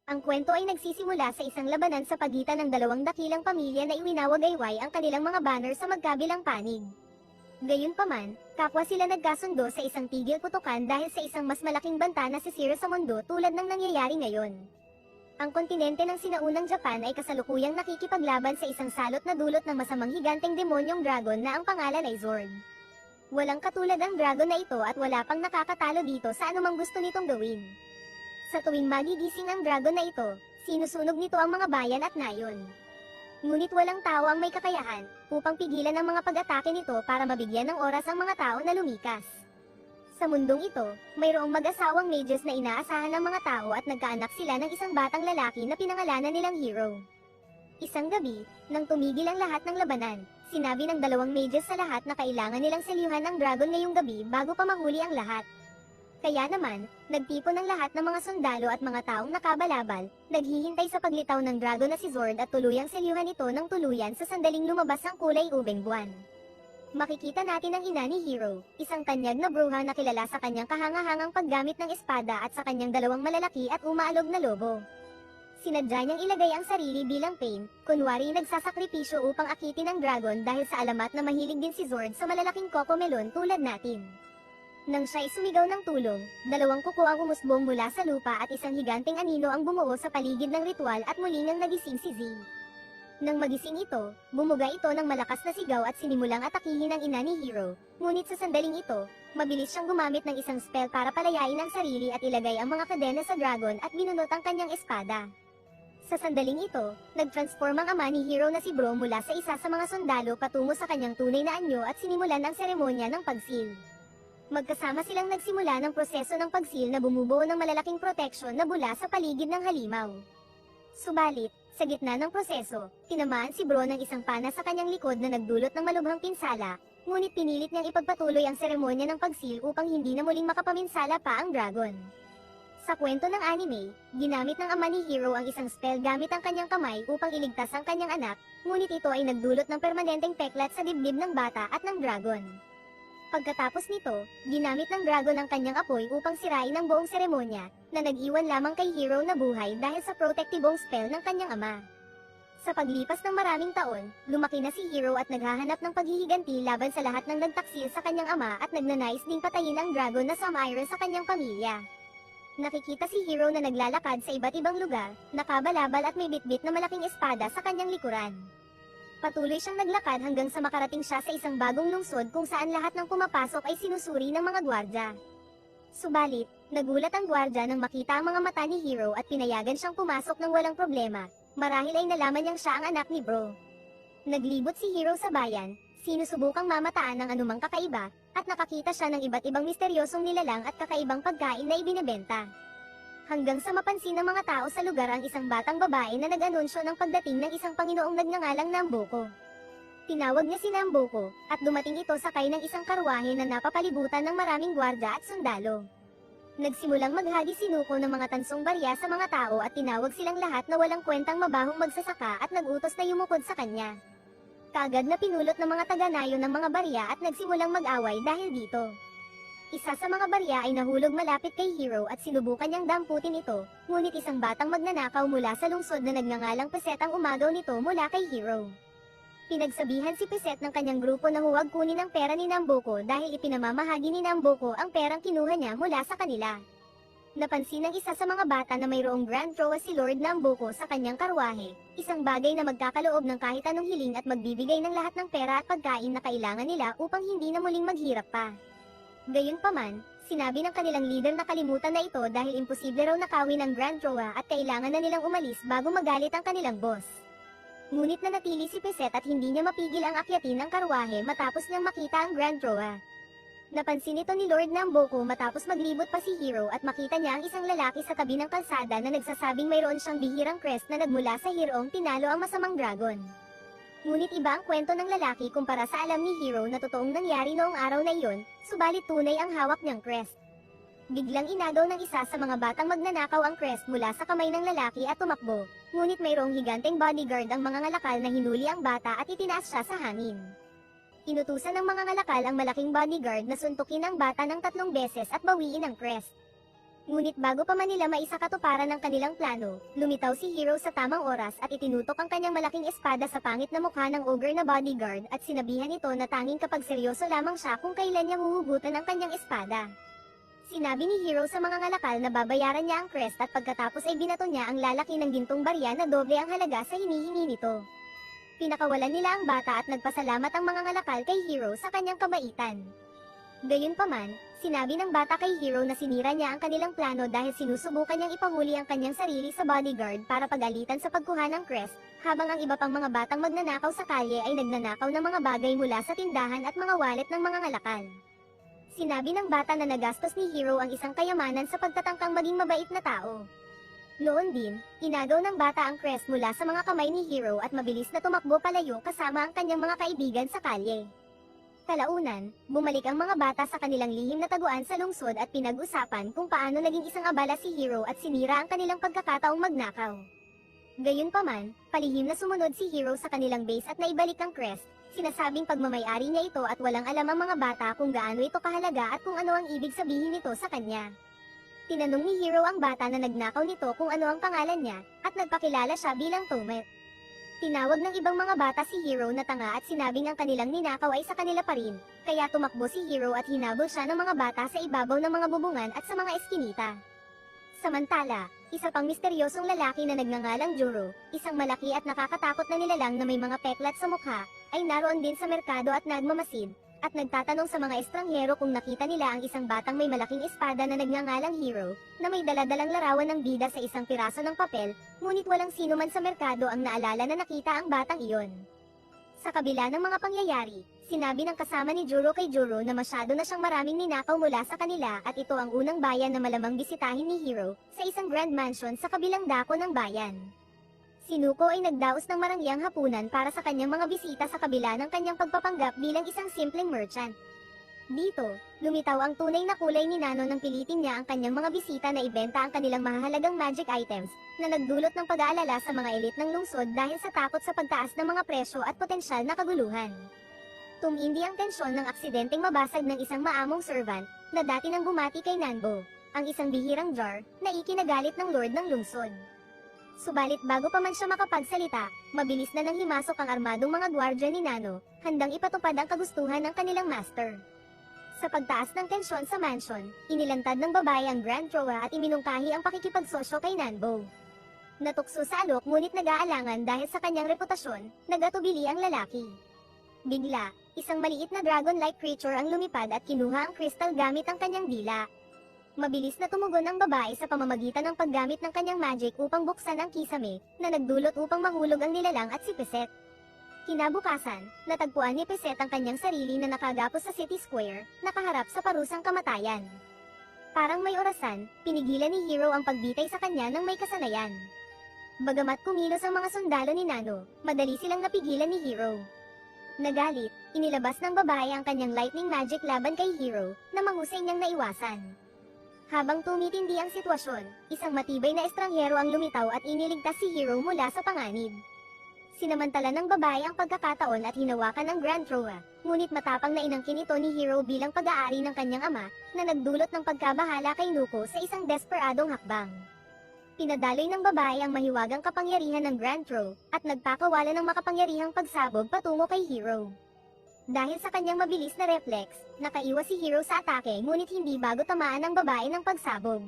Ang kwento ay nagsisimula sa isang labanan sa pagitan ng dalawang dakilang pamilya na iwinawagayway ang kanilang mga banner sa magkabilang panig. Gayunpaman, kapwa sila nagkasundo sa isang tigil putukan dahil sa isang mas malaking banta na sisira sa mundo tulad ng nangyayari ngayon. Ang kontinente ng sinaunang Japan ay kasalukuyang nakikipaglaban sa isang salot na dulot ng masamang higanteng demonyong dragon na ang pangalan ay Zord. Walang katulad ang dragon na ito at wala pang nakakatalo dito sa anumang gusto nitong gawin. Sa tuwing magigising ang dragon na ito, sinusunog nito ang mga bayan at nayon. Ngunit walang tao ang may kakayahan upang pigilan ang mga pag-atake nito para mabigyan ng oras ang mga tao na lumikas. Sa mundong ito, mayroong mag-asawang mages na inaasahan ng mga tao at nagkaanak sila ng isang batang lalaki na pinangalanan nilang Hero. Isang gabi, nang tumigil ang lahat ng labanan, sinabi ng dalawang mages sa lahat na kailangan nilang selyuhan ang dragon ngayong gabi bago pa mahuli ang lahat. Kaya naman, nagtipon ng lahat ng mga sundalo at mga taong nakabalabal, naghihintay sa paglitaw ng dragon na si Zord at tuluyang selyuhan ito ng tuluyan sa sandaling lumabas ang kulay ubeng buwan. Makikita natin ang ina ni Hero, isang tanyag na bruha na kilala sa kanyang kahangahangang paggamit ng espada at sa kanyang dalawang malalaki at umaalog na lobo. Sinadya niyang ilagay ang sarili bilang pain, kunwari nagsasakripisyo upang akitin ang dragon dahil sa alamat na mahilig din si Zord sa malalaking cocomelon tulad natin. Nang siya'y sumigaw ng tulong, dalawang kuko ang umusbong mula sa lupa at isang higanteng anino ang bumuo sa paligid ng ritual at muli nang nagising si Z. Nang magising ito, bumuga ito ng malakas na sigaw at sinimulang atakihin ang ina ni Hero, ngunit sa sandaling ito, mabilis siyang gumamit ng isang spell para palayain ang sarili at ilagay ang mga kadena sa dragon at binunot ang kanyang espada. Sa sandaling ito, nag-transform ang ama ni Hero na si Bro mula sa isa sa mga sundalo patungo sa kanyang tunay na anyo at sinimulan ang seremonya ng pagsil. Magkasama silang nagsimula ng proseso ng pagsil na bumubuo ng malalaking proteksyon na bula sa paligid ng halimaw. Subalit, sa gitna ng proseso, tinamaan si Bro ng isang pana sa kanyang likod na nagdulot ng malubhang pinsala, ngunit pinilit niyang ipagpatuloy ang seremonya ng pagsil upang hindi na muling makapaminsala pa ang dragon. Sa kwento ng anime, ginamit ng ama ni Hero ang isang spell gamit ang kanyang kamay upang iligtas ang kanyang anak, ngunit ito ay nagdulot ng permanenteng peklat sa dibdib ng bata at ng dragon. Pagkatapos nito, ginamit ng dragon ang kanyang apoy upang sirain ang buong seremonya, na nag-iwan lamang kay Hero na buhay dahil sa protektibong spell ng kanyang ama. Sa paglipas ng maraming taon, lumaki na si Hero at naghahanap ng paghihiganti laban sa lahat ng nagtaksil sa kanyang ama at nagnanais ding patayin ang dragon na Samira sa kanyang pamilya. Nakikita si Hero na naglalakad sa iba't ibang lugar, nakabalabal at may bitbit na malaking espada sa kanyang likuran. Patuloy siyang naglakad hanggang sa makarating siya sa isang bagong lungsod kung saan lahat ng pumapasok ay sinusuri ng mga gwardya. Subalit, nagulat ang gwardya nang makita ang mga mata ni Hero at pinayagan siyang pumasok ng walang problema, marahil ay nalaman niyang siya ang anak ni Bro. Naglibot si Hero sa bayan, sinusubukang mamataan ng anumang kakaiba, at nakakita siya ng iba't ibang misteryosong nilalang at kakaibang pagkain na ibinebenta. Hanggang sa mapansin ng mga tao sa lugar ang isang batang babae na nag-anunsyo ng pagdating ng isang Panginoong nagngangalang Namboko. Tinawag niya si Namboko, at dumating ito sakay ng isang karwahe na napapalibutan ng maraming gwardya at sundalo. Nagsimulang maghagi-sinuko ng mga tansong barya sa mga tao at tinawag silang lahat na walang kwentang mabahong magsasaka at nag-utos na yumukod sa kanya. Kaagad na pinulot ng mga taga-nayon ng mga barya at nagsimulang mag-away dahil dito. Isa sa mga barya ay nahulog malapit kay Hero at sinubukan niyang damputin ito, ngunit isang batang magnanakaw mula sa lungsod na nagngangalang Peset ang umagaw nito mula kay Hero. Pinagsabihan si Peset ng kanyang grupo na huwag kunin ang pera ni Namboko dahil ipinamamahagi ni Namboko ang perang kinuha niya mula sa kanila. Napansin ng isa sa mga bata na mayroong Grand Troa si Lord Namboko sa kanyang karwahe, isang bagay na magkakaloob ng kahit anong hiling at magbibigay ng lahat ng pera at pagkain na kailangan nila upang hindi na muling maghirap pa. Gayunpaman, sinabi ng kanilang leader na kalimutan na ito dahil imposible raw nakawin ang Grand Troa at kailangan na nilang umalis bago magalit ang kanilang boss. Ngunit nanatili si Peset at hindi niya mapigil ang akyatin ng karwahe matapos niyang makita ang Grand Troa. Napansin ito ni Lord Namboko matapos maglibot pa si Hero at makita niya ang isang lalaki sa tabi ng kalsada na nagsasabing mayroon siyang bihirang crest na nagmula sa Heroong tinalo ang masamang dragon. Ngunit iba ang kwento ng lalaki kumpara sa alam ni Hero na totoong nangyari noong araw na iyon, subalit tunay ang hawak niyang crest. Biglang inagaw ng isa sa mga batang magnanakaw ang crest mula sa kamay ng lalaki at tumakbo, ngunit mayroong higanteng bodyguard ang mga ngalakal na hinuli ang bata at itinaas siya sa hangin. Inutusan ng mga ngalakal ang malaking bodyguard na suntukin ang bata ng 3 beses at bawiin ang crest. Ngunit bago pa man nila maisakatuparan ang kanilang plano, lumitaw si Hero sa tamang oras at itinutok ang kanyang malaking espada sa pangit na mukha ng ogre na bodyguard at sinabihan ito na tanging kapag seryoso lamang siya kung kailan niya huhugutan ang kanyang espada. Sinabi ni Hero sa mga ngalakal na babayaran niya ang crest at pagkatapos ay binato niya ang lalaki ng gintong barya na doble ang halaga sa hinihingi nito. Pinakawalan nila ang bata at nagpasalamat ang mga ngalakal kay Hero sa kanyang kabaitan. Gayunpaman, sinabi ng bata kay Hero na sinira niya ang kanilang plano dahil sinusubukan niyang ipahuli ang kanyang sarili sa bodyguard para pagalitan sa pagkuha ng crest, habang ang iba pang mga batang magnanakaw sa kalye ay nagnanakaw ng mga bagay mula sa tindahan at mga wallet ng mga ngalakal. Sinabi ng bata na nagastos ni Hero ang isang kayamanan sa pagtatangkang maging mabait na tao. Noon din, inagaw ng bata ang crest mula sa mga kamay ni Hero at mabilis na tumakbo palayo kasama ang kanyang mga kaibigan sa kalye. Kalaunan, bumalik ang mga bata sa kanilang lihim na taguan sa lungsod at pinag-usapan kung paano naging isang abala si Hero at sinira ang kanilang pagkakataong magnakaw. Gayunpaman, palihim na sumunod si Hero sa kanilang base at naibalik ang crest, sinasabing pagmamay-ari niya ito at walang alam ang mga bata kung gaano ito kahalaga at kung ano ang ibig sabihin nito sa kanya. Tinanong ni Hero ang bata na nagnakaw nito kung ano ang pangalan niya, at nagpakilala siya bilang Tomet. Tinawag ng ibang mga bata si Hero na tanga at sinabing ang kanilang ninakaw ay sa kanila pa rin, kaya tumakbo si Hero at hinabol siya ng mga bata sa ibabaw ng mga bubungan at sa mga eskinita. Samantala, isa pang misteryosong lalaki na nagngangalang Juro, isang malaki at nakakatakot na nilalang na may mga peklat sa mukha, ay naroon din sa merkado at nagmamasid, at nagtatanong sa mga estranghero kung nakita nila ang isang batang may malaking espada na nagngangalang Hero, na may daladalang larawan ng bida sa isang piraso ng papel, ngunit walang sino man sa merkado ang naalala na nakita ang batang iyon. Sa kabila ng mga pangyayari, sinabi ng kasama ni Juro kay Juro na masyado na siyang maraming ninakaw mula sa kanila at ito ang unang bayan na malamang bisitahin ni Hero, sa isang grand mansion sa kabilang dako ng bayan. Sinuko ay nagdaos ng marangyang hapunan para sa kanyang mga bisita sa kabila ng kanyang pagpapanggap bilang isang simpleng merchant. Dito, lumitaw ang tunay na kulay ni Nano nang pilitin niya ang kanyang mga bisita na ibenta ang kanilang mahahalagang magic items, na nagdulot ng pag-aalala sa mga elit ng lungsod dahil sa takot sa pagtaas ng mga presyo at potensyal na kaguluhan. Tumindi ang tensyon ng aksidenteng mabasag ng isang maamong servant, na dati nang bumati kay Nanbo, ang isang bihirang jar, na ikinagalit ng lord ng lungsod. Subalit bago pa man siya makapagsalita, mabilis na nang himasok ang armadong mga gwardya ni Nano, handang ipatupad ang kagustuhan ng kanilang master. Sa pagtaas ng tensyon sa mansion, inilantad ng babae ang Grand Troa at iminungkahi ang pakikipagsosyo kay Nanbo. Natukso sa alok ngunit nag-aalangan dahil sa kanyang reputasyon, nagatubili ang lalaki. Bigla, isang maliit na dragon-like creature ang lumipad at kinuha ang crystal gamit ang kanyang dila. Mabilis na tumugon ang babae sa pamamagitan ng paggamit ng kanyang magic upang buksan ang kisame, na nagdulot upang mahulog ang nilalang at si Peset. Kinabukasan, natagpuan ni Peset ang kanyang sarili na nakagapos sa City Square, nakaharap sa parusang kamatayan. Parang may orasan, pinigilan ni Hero ang pagbitay sa kanya ng may kasanayan. Bagamat kumilos ang mga sundalo ni Nano, madali silang napigilan ni Hero. Nagalit, inilabas ng babae ang kanyang lightning magic laban kay Hero, na mahusay niyang naiwasan. Habang tumitindi ang sitwasyon, isang matibay na estranghero ang lumitaw at iniligtas si Hero mula sa panganib. Sinamantala ng babae ang pagkakataon at hinawakan ng Grand Troa, ngunit matapang na inangkin ito ni Hero bilang pag-aari ng kanyang ama, na nagdulot ng pagkabahala kay Nuko sa isang desperadong hakbang. Pinadaloy ng babae ang mahiwagang kapangyarihan ng Grand Tro, at nagpakawala ng makapangyarihang pagsabog patungo kay Hero. Dahil sa kanyang mabilis na reflex, nakaiwas si Hero sa atake ngunit hindi bago tamaan ng babae ng pagsabog.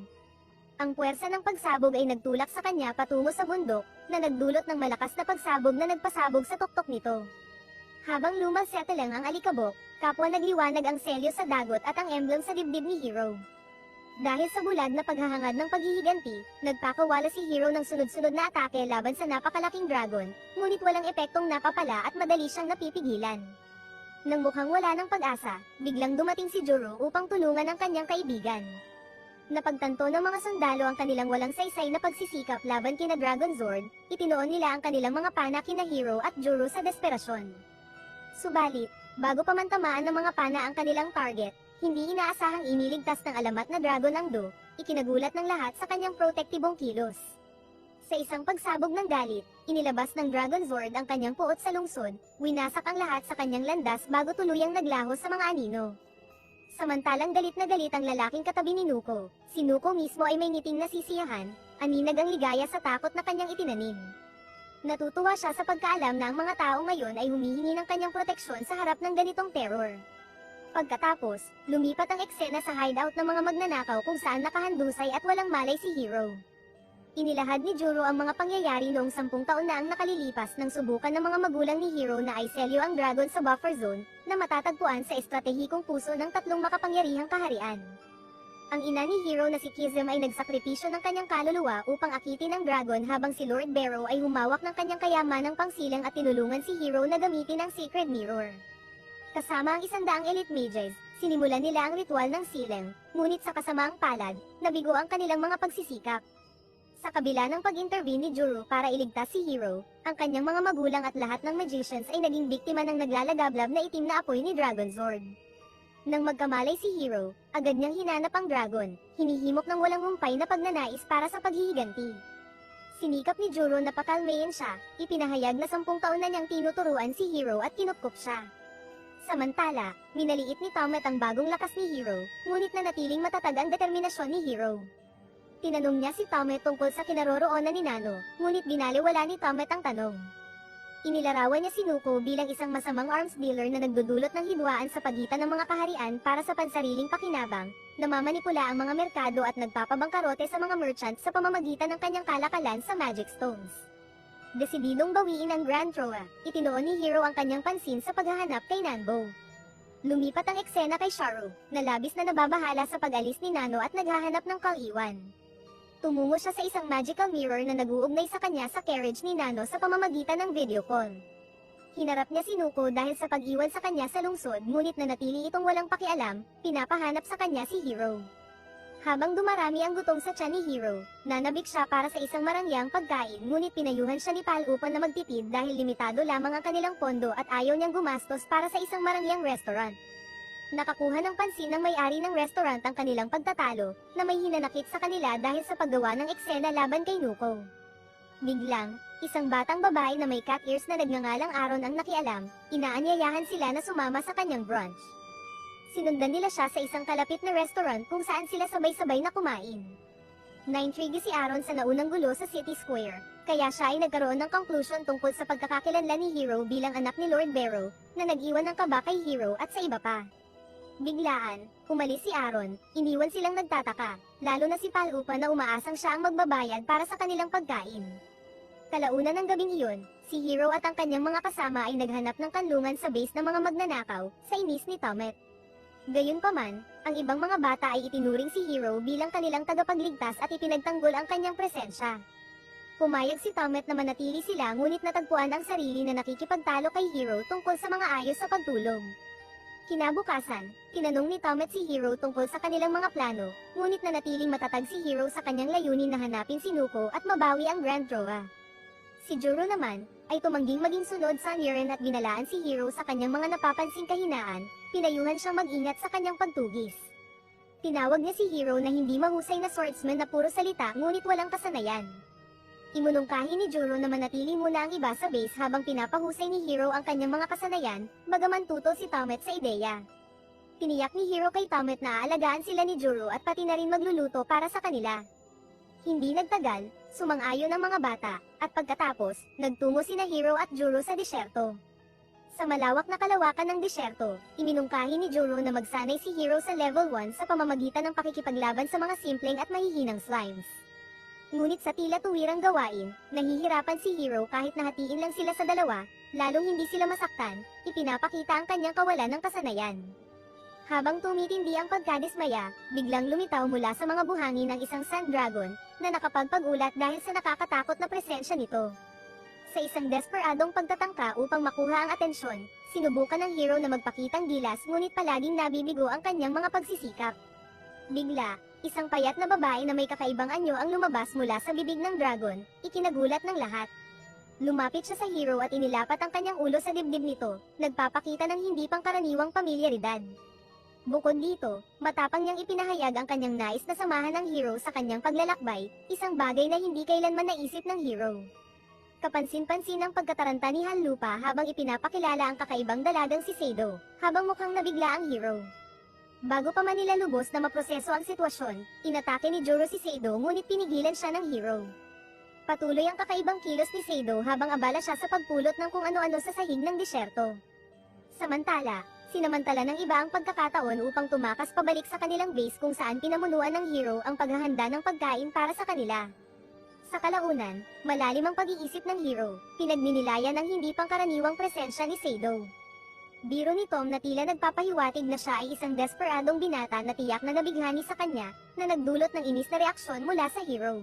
Ang puwersa ng pagsabog ay nagtulak sa kanya patungo sa bundok, na nagdulot ng malakas na pagsabog na nagpasabog sa tuktok nito. Habang lumalsetelang ang alikabok, kapwa nagliwanag ang selyo sa dagot at ang emblem sa dibdib ni Hero. Dahil sa bulad na paghahangad ng paghihiganti, nagpakawala si Hero ng sunod-sunod na atake laban sa napakalaking dragon, ngunit walang epektong napapala at madali siyang napipigilan. Nang mukhang wala ng pag-asa, biglang dumating si Juro upang tulungan ang kanyang kaibigan. Napagtanto ng mga sundalo ang kanilang walang saysay na pagsisikap laban kina Dragon Zord, itinoon nila ang kanilang mga pana kina Hero at Juro sa desperasyon. Subalit, bago pa man tamaan ng mga pana ang kanilang target, hindi inaasahang iniligtas ng alamat na dragon ang Do, ikinagulat ng lahat sa kanyang protektibong kilos. Sa isang pagsabog ng galit, inilabas ng Dragon Zord ang kanyang puot sa lungsod, winasak ang lahat sa kanyang landas bago tuluyang naglaho sa mga anino. Samantalang galit na galit ang lalaking katabi ni Nuko. Si Nuko mismo ay may ngiting nasisiyahan, aninag ang ligaya sa takot na kanyang itinanim. Natutuwa siya sa pagkaalam na ang mga tao ngayon ay humihingi ng kanyang proteksyon sa harap ng ganitong terror. Pagkatapos, lumipat ang eksena sa hideout ng mga magnanakaw kung saan nakahandusay at walang malay si Hiro. Inilahad ni Juro ang mga pangyayari noong 10 taon na ang nakalilipas nang subukan ng mga magulang ni Hiro na aiselyo ang dragon sa buffer zone, na matatagpuan sa estratehikong puso ng 3 makapangyarihang kaharian. Ang ina ni Hiro na si Kizum ay nagsakripisyo ng kanyang kaluluwa upang akitin ang dragon habang si Lord Barrow ay humawak ng kanyang kayamanang pangsilang at tinulungan si Hiro na gamitin ang Sacred Mirror. Kasama ang 100 elite mages, sinimulan nila ang ritual ng silang, ngunit sa kasamaang palad, nabigo ang kanilang mga pagsisikap. Sa kabila ng pag-intervene ni Juro para iligtas si Hiro, ang kanyang mga magulang at lahat ng magicians ay naging biktima ng naglalagablab na itim na apoy ni Dragon Zord. Nang magkamalay si Hiro, agad niyang hinanap ang dragon, hinihimok ng walang humpay na pagnanais para sa paghihiganti. Sinikap ni Juro na pakalmayin siya, ipinahayag na 10 taon na niyang tinuturuan si Hiro at kinupkup siya. Samantala, minaliit ni Tomet ang bagong lakas ni Hiro, ngunit nanatiling matatag ang determinasyon ni Hiro. Tinanong niya si Tomet tungkol sa kinaroroonan ni Nano, ngunit binaliwala ni Tomet ang tanong. Inilarawan niya si Nuko bilang isang masamang arms dealer na nagdudulot ng hidwaan sa pagitan ng mga kaharian para sa pansariling pakinabang, namamanipula ang mga merkado at nagpapabangkarote sa mga merchants sa pamamagitan ng kanyang kalakalan sa Magic Stones. Desididong bawiin ang Grand Troa, itinuon ni Hiro ang kanyang pansin sa paghahanap kay Nanbo. Lumipat ang eksena kay Sharo, na labis na nababahala sa pag-alis ni Nano at naghahanap ng kaiwan. Tumungo siya sa isang magical mirror na nag-uugnay sa kanya sa carriage ni Nano sa pamamagitan ng video call. Hinarap niya si Nuko dahil sa pag-iwan sa kanya sa lungsod, ngunit nanatili itong walang pakialam, pinapahanap sa kanya si Hiro. Habang dumarami ang gutom sa tiyan ni Hiro, nanabik siya para sa isang marangyang pagkain, ngunit pinayuhan siya ni Pal upang na magtipid dahil limitado lamang ang kanilang pondo at ayaw niyang gumastos para sa isang marangyang restaurant. Nakakuha ng pansin ng may-ari ng restaurant ang kanilang pagtatalo, na may hinanakit sa kanila dahil sa paggawa ng eksena laban kay Nuko. Biglang, isang batang babae na may cat ears na nagngangalang Aaron ang nakialam, inaanyayahan sila na sumama sa kanyang brunch. Sinundan nila siya sa isang kalapit na restaurant kung saan sila sabay-sabay na kumain. Naintrigue si Aaron sa naunang gulo sa City Square, kaya siya ay nagkaroon ng conclusion tungkol sa pagkakakilanlan ni Hiro bilang anak ni Lord Barrow, na nag-iwan ng kaba kay Hiro at sa iba pa. Biglaan, umalis si Aaron, iniwan silang nagtataka, lalo na si Palupa na umaasang siya ang magbabayad para sa kanilang pagkain. Kalaunan ng gabing iyon, si Hiro at ang kanyang mga kasama ay naghanap ng kanlungan sa base ng mga magnanakaw, sa inis ni Tomet. Gayunpaman, ang ibang mga bata ay itinuring si Hiro bilang kanilang tagapagligtas at ipinagtanggol ang kanyang presensya. Pumayag si Tomet na manatili sila ngunit natagpuan ang sarili na nakikipagtalo kay Hiro tungkol sa mga ayos sa pagtulong. Kinabukasan, tinanong ni Tomet si Hiro tungkol sa kanilang mga plano, ngunit nanatiling matatag si Hiro sa kanyang layunin na hanapin si Nuko at mabawi ang Grand Troa. Si Juro naman, ay tumangging maging sunod sa Niren at binalaan si Hiro sa kanyang mga napapansing kahinaan, pinayuhan siyang mag-ingat sa kanyang pagtugis. Tinawag niya si Hiro na hindi mahusay na swordsman na puro salita ngunit walang kasanayan. Imunungkahi ni Juro na manatili muna ang iba sa base habang pinapahusay ni Hiro ang kanyang mga kasanayan, bagaman tutol si Tomet sa ideya. Tiniyak ni Hiro kay Tomet na aalagaan sila ni Juro at pati na rin magluluto para sa kanila. Hindi nagtagal, sumang-ayon ang mga bata, at pagkatapos, nagtungo sina Hiro at Juro sa disyerto. Sa malawak na kalawakan ng disyerto, iminungkahi ni Juro na magsanay si Hiro sa level 1 sa pamamagitan ng pakikipaglaban sa mga simpleng at mahihinang slimes. Ngunit sa tila tuwirang gawain, nahihirapan si Hiro kahit nahatiin lang sila sa dalawa, lalong hindi sila masaktan, ipinapakita ang kanyang kawalan ng kasanayan. Habang tumitindi ang pagkadismaya, biglang lumitaw mula sa mga buhangin ang isang sand dragon, na nakapagpagulat dahil sa nakakatakot na presensya nito. Sa isang desperadong pagtatangka upang makuha ang atensyon, sinubukan ng Hiro na magpakitang gilas ngunit palaging nabibigo ang kanyang mga pagsisikap. Bigla, isang payat na babae na may kakaibang anyo ang lumabas mula sa bibig ng dragon, ikinagulat ng lahat. Lumapit siya sa Hiro at inilapat ang kanyang ulo sa dibdib nito, nagpapakita ng hindi pangkaraniwang pamilyaridad. Bukod dito, matapang niyang ipinahayag ang kanyang nais na samahan ng Hiro sa kanyang paglalakbay, isang bagay na hindi kailanman naisip ng Hiro. Kapansin-pansin ang pagkataranta ni Hanlupa habang ipinapakilala ang kakaibang dalagang si Seido, habang mukhang nabigla ang Hiro. Bago pa man nila lubos na maproseso ang sitwasyon, inatake ni Juro si Seido ngunit pinigilan siya ng hero. Patuloy ang kakaibang kilos ni Seido habang abala siya sa pagpulot ng kung ano-ano sa sahig ng disyerto. Samantala, sinamantala ng iba ang pagkakataon upang tumakas pabalik sa kanilang base kung saan pinamunuan ng hero ang paghahanda ng pagkain para sa kanila. Sa kalaunan, malalim ang pag-iisip ng hero, pinagninilayan ang hindi pangkaraniwang presensya ni Seido. Biro ni Tom na tila nagpapahiwatig na siya ay isang desperadong binata na tiyak na nabighani sa kanya, na nagdulot ng inis na reaksyon mula sa hero.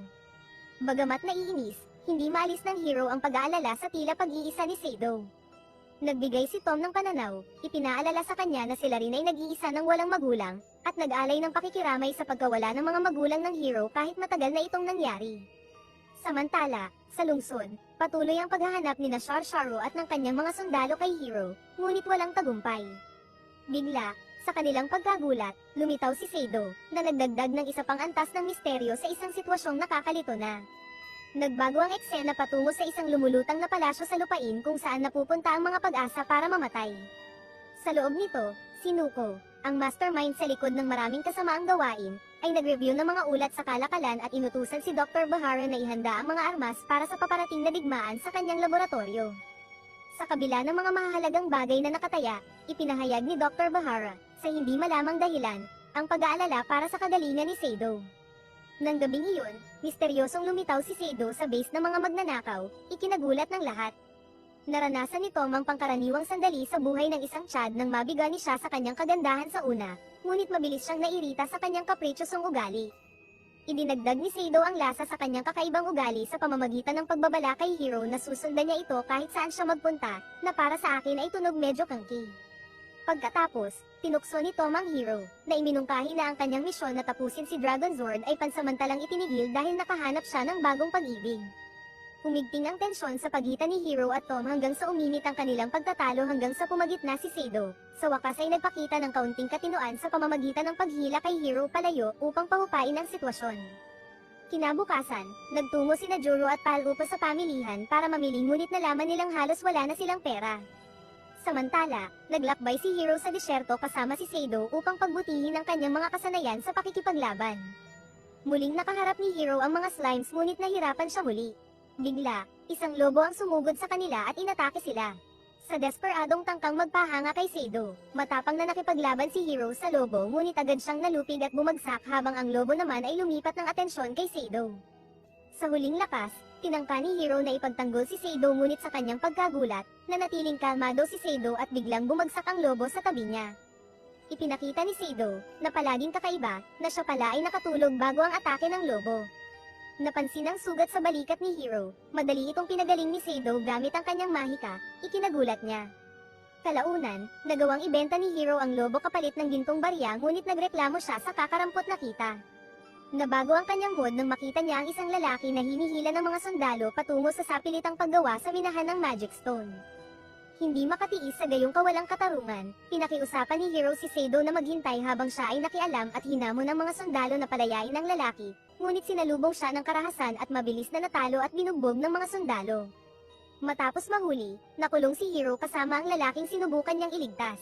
Bagamat naiinis, hindi maalis ng hero ang pag-aalala sa tila pag-iisa ni Seido. Nagbigay si Tom ng pananaw, ipinaalala sa kanya na sila rin ay nag-iisa ng walang magulang, at nag-alay ng pakikiramay sa pagkawala ng mga magulang ng hero kahit matagal na itong nangyari. Samantala, sa lungsod, patuloy ang paghahanap ni Char Charo at ng kanyang mga sundalo kay Hero, ngunit walang tagumpay. Bigla, sa kanilang pagkagulat, lumitaw si Seido, na nagdagdag ng isa pang antas ng misteryo sa isang sitwasyong nakakalito na. Nagbago ang eksena patungo sa isang lumulutang na palasyo sa lupain kung saan napupunta ang mga pag-asa para mamatay. Sa loob nito, si Nuko, ang mastermind sa likod ng maraming kasamaang gawain, ay nag-review ng mga ulat sa kalakalan at inutusan si Dr. Bahara na ihanda ang mga armas para sa paparating na digmaan sa kanyang laboratorio. Sa kabila ng mga mahahalagang bagay na nakataya, ipinahayag ni Dr. Bahara, sa hindi malamang dahilan, ang pag-aalala para sa kagalingan ni Seido. Nang gabing iyon, misteryosong lumitaw si Seido sa base ng mga magnanakaw, ikinagulat ng lahat. Naranasan ni Tom ang pangkaraniwang sandali sa buhay ng isang Chad nang mabigani siya sa kanyang kagandahan sa una, ngunit mabilis siyang nairita sa kanyang kaprityosong ugali. Idinagdag ni Seido ang lasa sa kanyang kakaibang ugali sa pamamagitan ng pagbabala kay Hero na susundan niya ito kahit saan siya magpunta, na para sa akin ay tunog medyo kangki. Pagkatapos, tinukso ni Tom ang Hero, na iminungkahi na ang kanyang misyon na tapusin si Dragon Zord ay pansamantalang itinigil dahil nakahanap siya ng bagong pag-ibig. Humigting ang tensyon sa pagitan ni Hero at Tom hanggang sa uminit ang kanilang pagtatalo hanggang sa pumagitna si Seido. Sa wakas ay nagpakita ng kaunting katinoan sa pamamagitan ng paghila kay Hero palayo upang pahupain ang sitwasyon. Kinabukasan, nagtungo sina Juro at Palupa sa pamilihan para mamili ngunit nalaman nilang halos wala na silang pera. Samantala, naglakbay si Hero sa disyerto kasama si Seido upang pagbutihin ang kanyang mga kasanayan sa pakikipaglaban. Muling nakaharap ni Hero ang mga slimes ngunit nahirapan siya muli. Bigla, isang lobo ang sumugod sa kanila at inatake sila. Sa desperadong tangkang magpahanga kay Seido, matapang na nakipaglaban si Hero sa lobo ngunit agad siyang nalupig at bumagsak habang ang lobo naman ay lumipat ng atensyon kay Seido. Sa huling lakas, tinangka ni Hero na ipagtanggol si Seido ngunit sa kanyang pagkagulat, nanatiling kalmado si Seido at biglang bumagsak ang lobo sa tabi niya. Ipinakita ni Seido, na palaging kakaiba, na siya pala ay nakatulog bago ang atake ng lobo. Napansin ang sugat sa balikat ni Hero, madali itong pinagaling ni Seido gamit ang kanyang mahika, ikinagulat niya. Kalaunan, nagawang ibenta ni Hero ang lobo kapalit ng gintong barya ngunit nagreklamo siya sa kakarampot na kita. Nabago ang kanyang mood nang makita niya ang isang lalaki na hinihila ng mga sundalo patungo sa sapilitang paggawa sa minahan ng Magic Stone. Hindi makatiis sa gayong kawalang katarungan, pinakiusapan ni Hero si Seido na maghintay habang siya ay nakialam at hinamon ng mga sundalo na palayain ang lalaki, ngunit sinalubong siya ng karahasan at mabilis na natalo at binugbog ng mga sundalo. Matapos mahuli, nakulong si Hero kasama ang lalaking sinubukan niyang iligtas.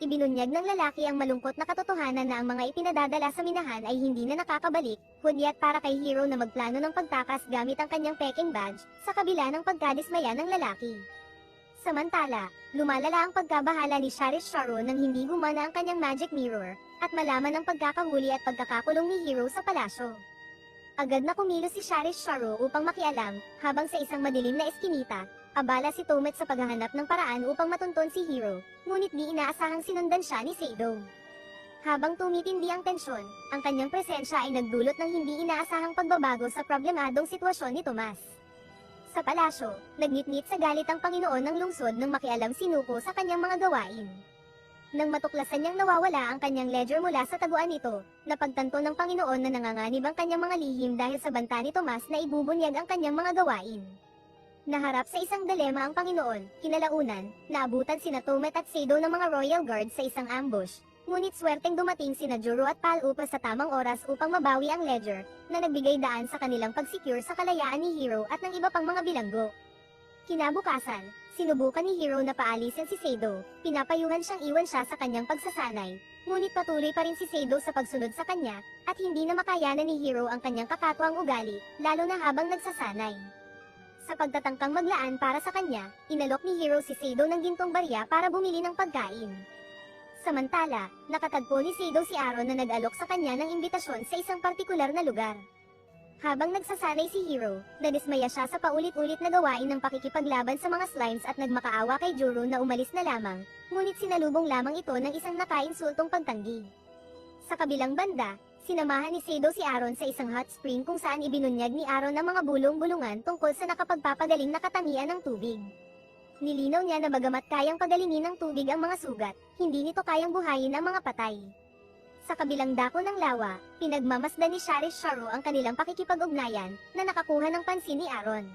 Ibinunyag ng lalaki ang malungkot na katotohanan na ang mga ipinadadala sa minahan ay hindi na nakakabalik, hudyat para kay Hero na magplano ng pagtakas gamit ang kanyang peking badge, sa kabila ng pagkadismaya ng lalaki. Samantala, lumalala ang pagkabahala ni Charish Charo nang hindi gumana ang kanyang magic mirror, at malaman ang pagkakahuli at pagkakakulong ni Hero sa palasyo. Agad na kumilos si Charish Charo upang makialam, habang sa isang madilim na eskinita, abala si Tomet sa paghahanap ng paraan upang matunton si Hero, ngunit di inaasahang sinundan siya ni Seido. Habang tumitindi ang tensyon, ang kanyang presensya ay nagdulot ng hindi inaasahang pagbabago sa problemadong sitwasyon ni Tomas. Sa palasyo, nagnitnit sa galit ang Panginoon ng lungsod nang makialam si Nuko sa kanyang mga gawain. Nang matuklasan niyang nawawala ang kanyang ledger mula sa taguan nito, napagtanto ng Panginoon na nanganganib ang kanyang mga lihim dahil sa banta ni Tomas na ibubunyag ang kanyang mga gawain. Naharap sa isang dilema ang Panginoon, kinalaunan, naabutan sina Tomet at Seido ng mga Royal Guard sa isang ambush, ngunit swerteng dumating sina Juro at Palupa sa tamang oras upang mabawi ang ledger, na nagbigay daan sa kanilang pag-secure sa kalayaan ni Hero at ng iba pang mga bilanggo. Kinabukasan, sinubukan ni Hero na paalisin si Seido, pinapayuhan siyang iwan siya sa kanyang pagsasanay, ngunit patuloy pa rin si Seido sa pagsunod sa kanya, at hindi na makayanan ni Hiro ang kanyang kakatwang ugali, lalo na habang nagsasanay. Sa pagtatangkang maglaan para sa kanya, inalok ni Hiro si Seido ng gintong barya para bumili ng pagkain. Samantala, nakatagpo ni Seido si Aaron na nag-alok sa kanya ng imbitasyon sa isang partikular na lugar. Habang nagsasanay si Hiro, nadismaya siya sa paulit-ulit na gawain ng pakikipaglaban sa mga slimes at nagmakaawa kay Juro na umalis na lamang, ngunit sinalubong lamang ito ng isang nakainsultong pagtanggi. Sa kabilang banda, sinamahan ni Seido si Aaron sa isang hot spring kung saan ibinunyag ni Aaron ang mga bulong-bulungan tungkol sa nakapagpapagaling na katangian ng tubig. Nilinaw niya na bagamat kayang pagalingin ng tubig ang mga sugat, hindi nito kayang buhayin ang mga patay. Sa kabilang dako ng lawa, pinagmamasdan ni Sharish Sharo ang kanilang pakikipag-ugnayan, na nakakuha ng pansin ni Aaron.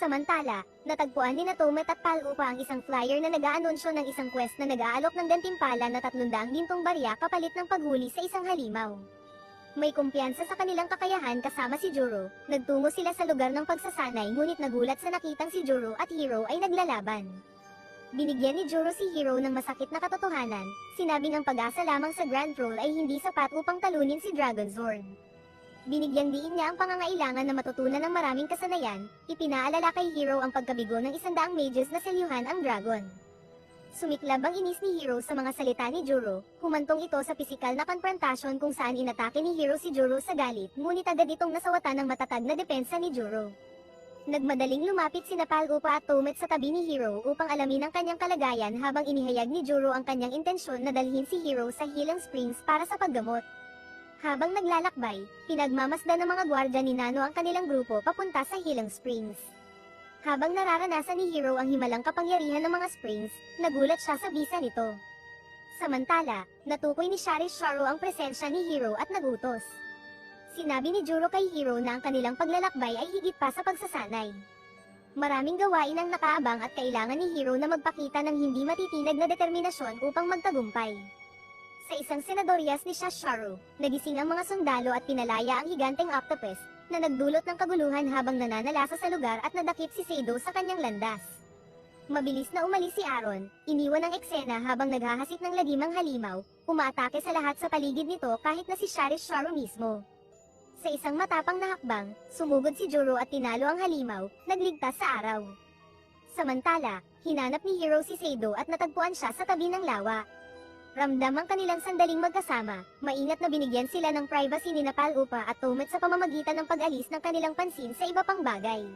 Samantala, natagpuan ni Tomet at Palupa ang isang flyer na nag-aanunsyo ng isang quest na nag-aalok ng gantimpala na 300 gintong barya kapalit ng paghuli sa isang halimaw. May kumpiyansa sa kanilang kakayahan kasama si Juro, nagtungo sila sa lugar ng pagsasanay ngunit nagulat sa nakitang si Juro at Hiro ay naglalaban. Binigyan ni Juro si Hiro ng masakit na katotohanan, sinabing ang pag-asa lamang sa Grand Roll ay hindi sapat upang talunin si Dragonzord. Binigyan diin niya ang pangangailangan na matutunan ng maraming kasanayan, ipinaalala kay Hiro ang pagkabigo ng 100 mages na selyuhan ang dragon. Sumiklab ang inis ni Hiro sa mga salita ni Juro, humantong ito sa pisikal na konfrontasyon kung saan inatake ni Hiro si Juro sa galit, ngunit agad itong nasawatan ng matatag na depensa ni Juro. Nagmadaling lumapit sina Palupa at Tomet sa tabi ni Hiro upang alamin ang kanyang kalagayan habang inihayag ni Juro ang kanyang intensyon na dalhin si Hiro sa Healing Springs para sa paggamot. Habang naglalakbay, pinagmamasdan ng mga gwardya ni Nano ang kanilang grupo papunta sa Healing Springs. Habang nararanasan ni Hiro ang himalang kapangyarihan ng mga springs, nagulat siya sa bisa nito. Samantala, natukoy ni Sharish Sharo ang presensya ni Hiro at nagutos. Sinabi ni Juro kay Hiro na ang kanilang paglalakbay ay higit pa sa pagsasanay. Maraming gawain ang nakaabang at kailangan ni Hiro na magpakita ng hindi matitinag na determinasyon upang magtagumpay. Sa isang senadoryas ni Shasharo, nagising ang mga sundalo at pinalaya ang higanteng octopus, na nagdulot ng kaguluhan habang nananalasa sa lugar at nadakip si Seido sa kanyang landas. Mabilis na umalis si Aaron, iniwan ang eksena habang naghahasit ng lagimang halimaw, umaatake sa lahat sa paligid nito kahit na si Sharish Sharo mismo. Sa isang matapang na hakbang, sumugod si Juro at tinalo ang halimaw, nagligtas sa araw. Samantala, hinanap ni Hiro si Seido at natagpuan siya sa tabi ng lawa. Ramdam ang kanilang sandaling magkasama, maingat na binigyan sila ng privacy ni Palupa at Tomet sa pamamagitan ng pag-alis ng kanilang pansin sa iba pang bagay.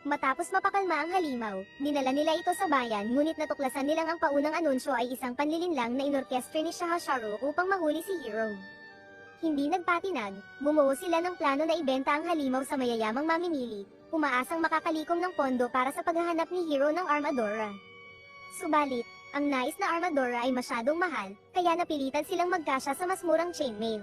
Matapos mapakalma ang halimaw, dinala nila ito sa bayan ngunit natuklasan nilang ang paunang anunsyo ay isang panlilinlang na inorkestre ni Shahasharo upang mahuli si Hiro. Hindi nagpatinag, bumuo sila ng plano na ibenta ang halimaw sa mayayamang mamimili, umaasang makakalikom ng pondo para sa paghahanap ni Hiro ng Armadora. Subalit, ang nais na Armadora ay masyadong mahal, kaya napilitan silang magkasya sa mas murang chainmail.